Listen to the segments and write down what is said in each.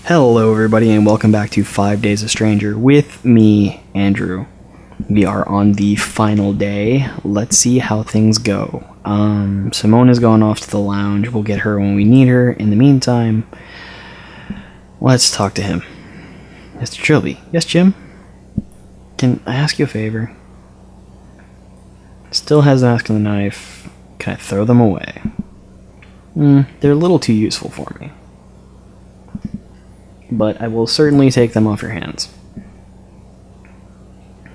Hello, everybody, and welcome back to 5 Days a Stranger with me, Andrew. We are on the final day. Let's see how things go. Simone is going off to the lounge. We'll get her when we need her. In the meantime, let's talk to him. Mr. Trilby. Yes, Jim? Can I ask you a favor? Still has the mask and the knife. Can I throw them away? They're a little too useful for me. But I will certainly take them off your hands.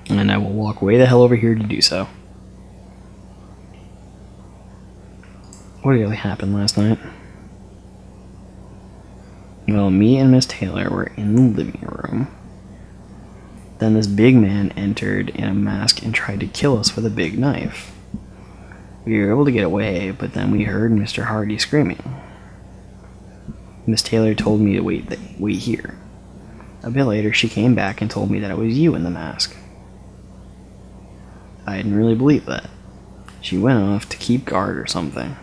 And I will walk way the hell over here to do so. What really happened last night? Well, me and Miss Taylor were in the living room. Then this big man entered in a mask and tried to kill us with a big knife. We were able to get away, but then we heard Mr. Hardy screaming. Miss Taylor told me to wait here. A bit later, she came back and told me that it was you in the mask. I didn't really believe that. She went off to keep guard or something.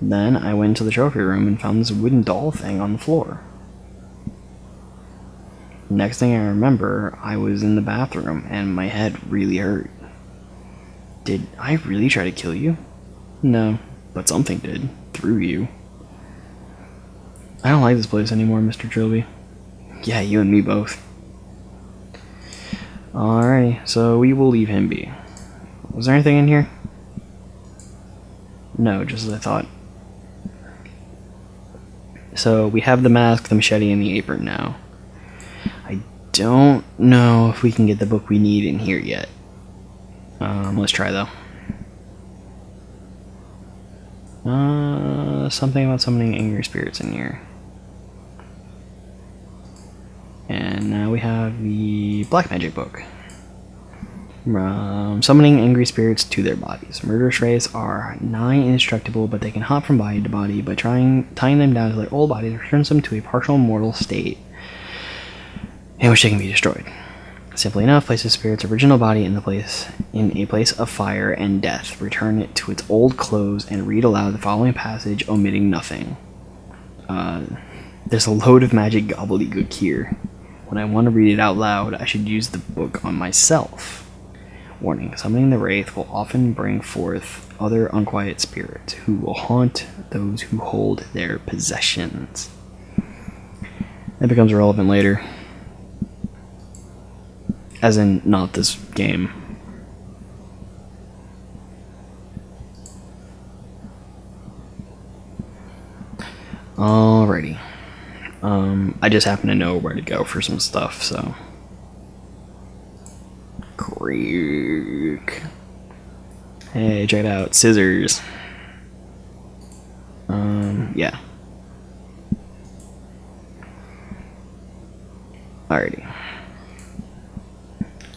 Then I went to the trophy room and found this wooden doll thing on the floor. Next thing I remember, I was in the bathroom and my head really hurt. Did I really try to kill you? No, but something did, through you. I don't like this place anymore, Mr. Trilby. Yeah, you and me both. Alrighty, so we will leave him be. Was there anything in here? No, just as I thought. So we have the mask, the machete, and the apron now. I don't know if we can get the book we need in here yet. Let's try though. Something about summoning angry spirits in here. And now we have the Black Magic book. Summoning angry spirits to their bodies. Murderous rays are nigh indestructible, but they can hop from body to body. By tying them down to their old bodies returns them to a partial mortal state in which they can be destroyed. Simply enough, place the spirit's original body in a place of fire and death. Return it to its old clothes and read aloud the following passage, omitting nothing. There's a load of magic gobbledygook here. When I want to read it out loud, I should use the book on myself. Warning, summoning the Wraith will often bring forth other unquiet spirits who will haunt those who hold their possessions. That becomes relevant later. As in, not this game. Alrighty. I just happen to know where to go for some stuff, so. Creak. Hey, check it out. Scissors. Yeah. Alrighty.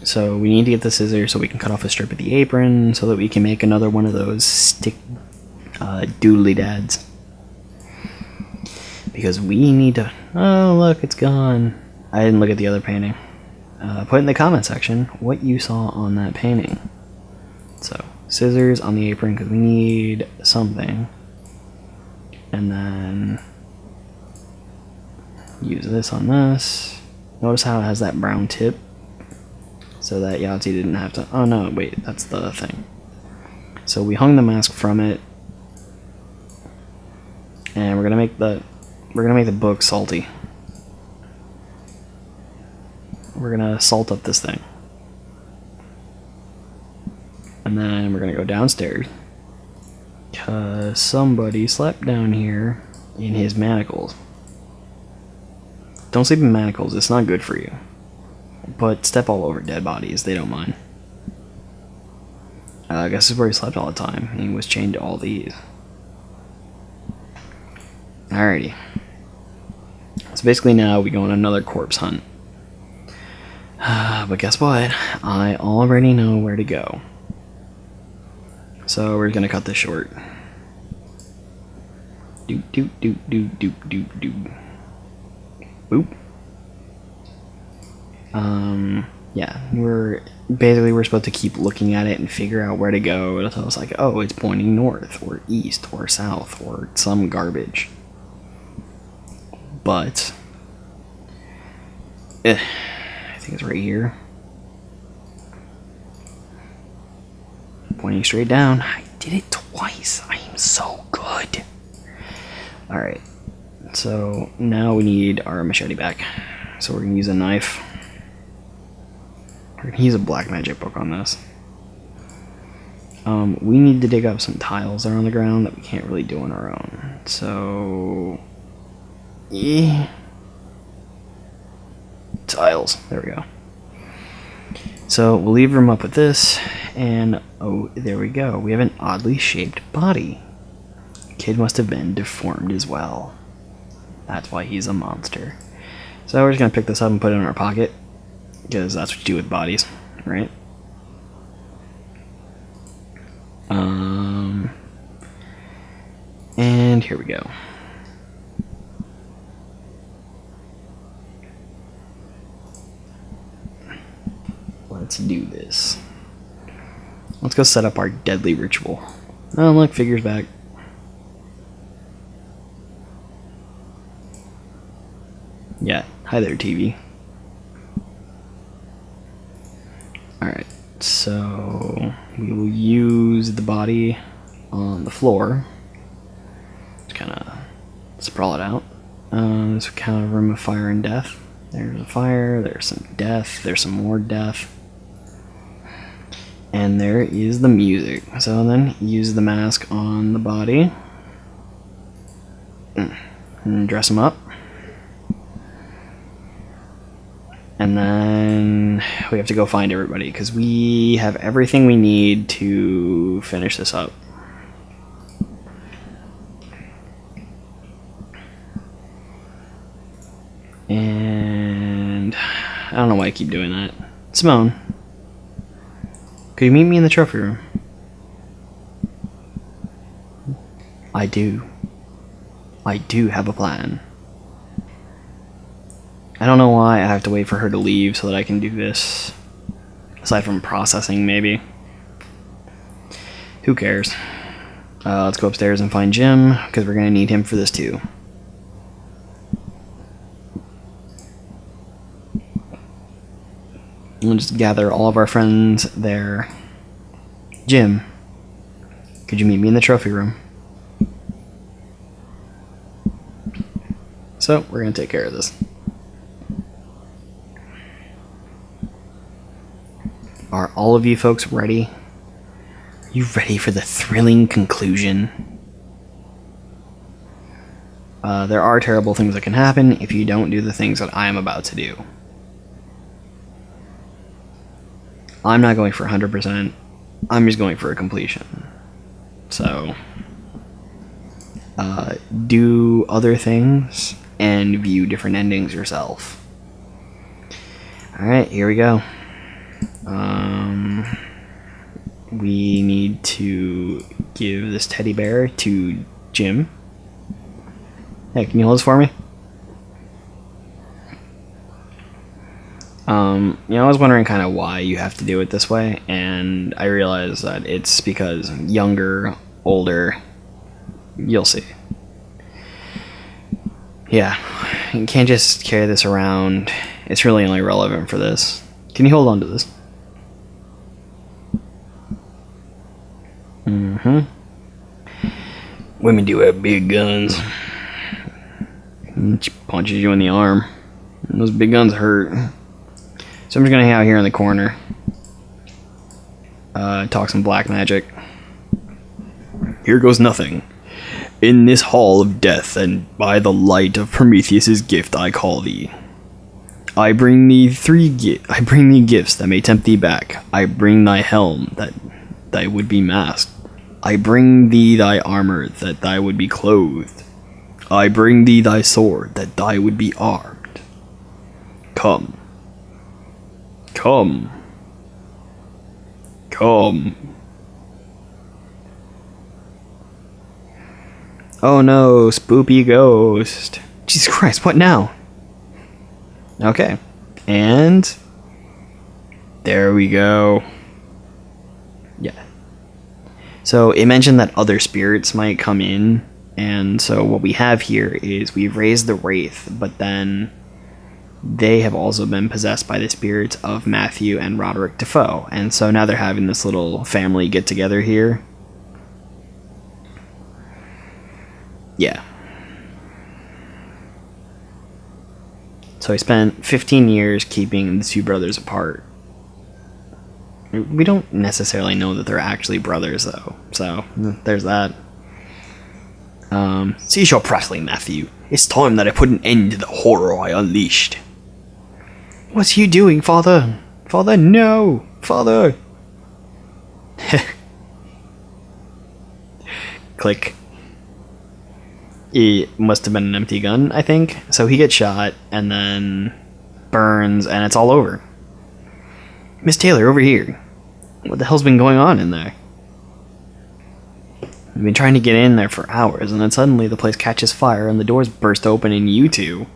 So we need to get the scissors so we can cut off a strip of the apron so that we can make another one of those stick doodly dads. Because we need to... Oh, look, it's gone. I didn't look at the other painting. Put in the comment section what you saw on that painting. So, scissors on the apron because we need something. And then... use this on this. Notice how it has that brown tip? So that Yahtzee didn't have to... Oh no, wait, that's the thing. So we hung the mask from it. And we're gonna make the book salty. We're gonna salt up this thing. And then we're gonna go downstairs. Cause somebody slept down here in his manacles. Don't sleep in manacles, it's not good for you. But step all over dead bodies, they don't mind. I guess this is where he slept all the time, and he was chained to all these. Alrighty. So basically now we go on another corpse hunt. But guess what? I already know where to go. So we're gonna cut this short. Doop doop doop doop doop doop doop. Boop. Yeah, we're supposed to keep looking at it and figure out where to go. It'll tell us like, oh, it's pointing north or east or south or some garbage. But I think it's right here. Pointing straight down. I did it twice. I am so good. Alright. So now we need our machete back. So we're going to use a knife. We're going to use a black magic book on this. We need to dig up some tiles that are on the ground that we can't really do on our own. So... yeah. Tiles. There we go. So we'll leave room up with this, and oh, there we go. We have an oddly shaped body. Kid must have been deformed as well. That's why he's a monster. So we're just gonna pick this up and put it in our pocket, because that's what you do with bodies, right? And here we go. Let's do this. Let's go set up our deadly ritual. Oh, look, figure's back. Yeah, hi there, TV. Alright, so we will use the body on the floor. Just kind of sprawl it out. This kind of room of fire and death. There's a fire, there's some death, there's some more death. And there is the music. So then use the mask on the body. And dress him up. And then we have to go find everybody, because we have everything we need to finish this up. And I don't know why I keep doing that. Simone, could you meet me in the trophy room? I do. I do have a plan. I don't know why I have to wait for her to leave so that I can do this. Aside from processing, maybe. Who cares? Let's go upstairs and find Jim, because we're going to need him for this too. We'll just gather all of our friends there. Jim, could you meet me in the trophy room? So, we're going to take care of this. Are all of you folks ready? Are you ready for the thrilling conclusion? There are terrible things that can happen if you don't do the things that I am about to do. I'm not going for 100%. I'm just going for a completion. So, do other things and view different endings yourself. Alright, here we go. We need to give this teddy bear to Jim. Hey, can you hold this for me? I was wondering kind of why you have to do it this way, and I realized that it's because younger, older, you'll see. Yeah, you can't just carry this around. It's really only relevant for this. Can you hold on to this? Women do have big guns. She punches you in the arm. And those big guns hurt. So I'm just gonna hang out here in the corner. Talk some black magic. Here goes nothing. In this hall of death, and by the light of Prometheus's gift, I call thee. I bring thee gifts that may tempt thee back. I bring thy helm that thy would be masked. I bring thee thy armor that thy would be clothed. I bring thee thy sword that thy would be armed. Come. Come. Come. Oh no, spoopy ghost. Jesus Christ, what now? Okay. And there we go. Yeah. So it mentioned that other spirits might come in, and so what we have here is we've raised the Wraith, but then they have also been possessed by the spirits of Matthew and Roderick Defoe. And so now they're having this little family get-together here. Yeah. So he spent 15 years keeping the two brothers apart. We don't necessarily know that they're actually brothers, though. So, there's that. Cease your prattling, Matthew. It's time that I put an end to the horror I unleashed. What's you doing, Father? Father, no! Father! Click. It must have been an empty gun, I think. So he gets shot, and then burns, and it's all over. Miss Taylor, over here. What the hell's been going on in there? I've been trying to get in there for hours, and then suddenly the place catches fire, and the doors burst open, and you two...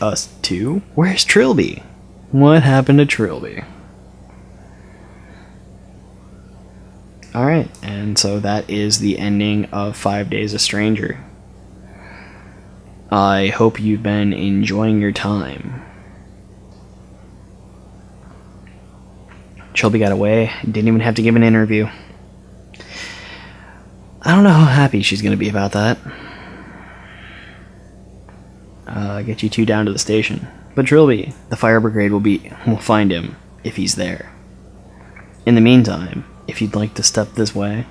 Us two? Where's Trilby? What happened to Trilby? Alright, and so that is the ending of 5 Days a Stranger. I hope you've been enjoying your time. Trilby got away, didn't even have to give an interview. I don't know how happy she's going to be about that. Get you two down to the station. But Trilby, the fire brigade will find him if he's there. In the meantime, if you'd like to step this way.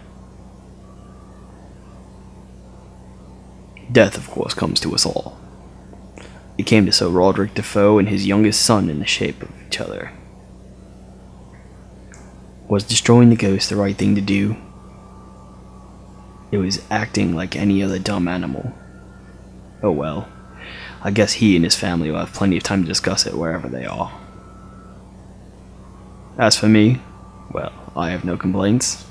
Death, of course, comes to us all. It came to Sir Roderick Defoe and his youngest son in the shape of each other. Was destroying the ghost the right thing to do? It was acting like any other dumb animal. Oh well. I guess he and his family will have plenty of time to discuss it wherever they are. As for me, well, I have no complaints.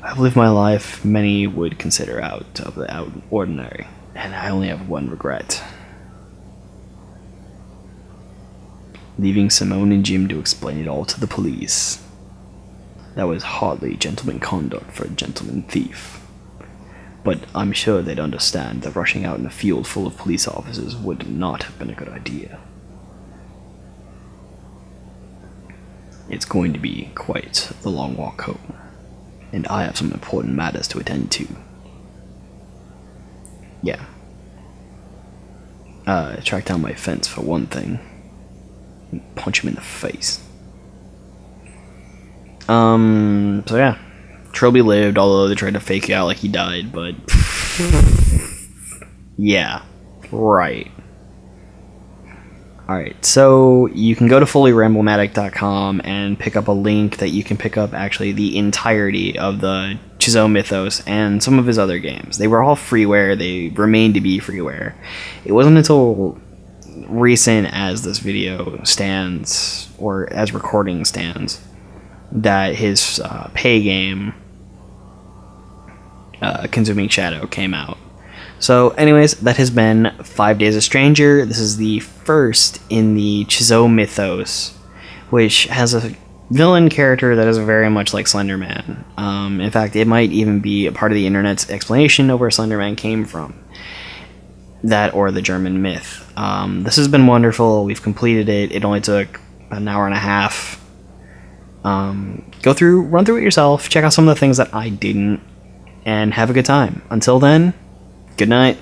I've lived my life many would consider out of the ordinary, and I only have one regret. Leaving Simone and Jim to explain it all to the police. That was hardly gentleman conduct for a gentleman thief. But I'm sure they'd understand that rushing out in a field full of police officers would not have been a good idea. It's going to be quite the long walk home, and I have some important matters to attend to. Yeah. Track down my fence for one thing, and punch him in the face. So yeah. Trilby lived, although they tried to fake it out like he died, but... yeah. Right. Alright, so you can go to fullyramblemadic.com and pick up a link that you can pick up actually the entirety of the Chisholm Mythos and some of his other games. They were all freeware, they remain to be freeware. It wasn't until recent as this video stands, or as recording stands, that his pay game, Consuming Shadow, came out. So anyways, that has been 5 Days a Stranger. This is the first in the Chisholm Mythos, which has a villain character that is very much like Slender Man. In fact, it might even be a part of the internet's explanation of where Slender Man came from. That or the German myth. This has been wonderful. We've completed it. It only took an hour and a half. Run through it yourself, check out some of the things that I didn't, and have a good time. Until then, good night.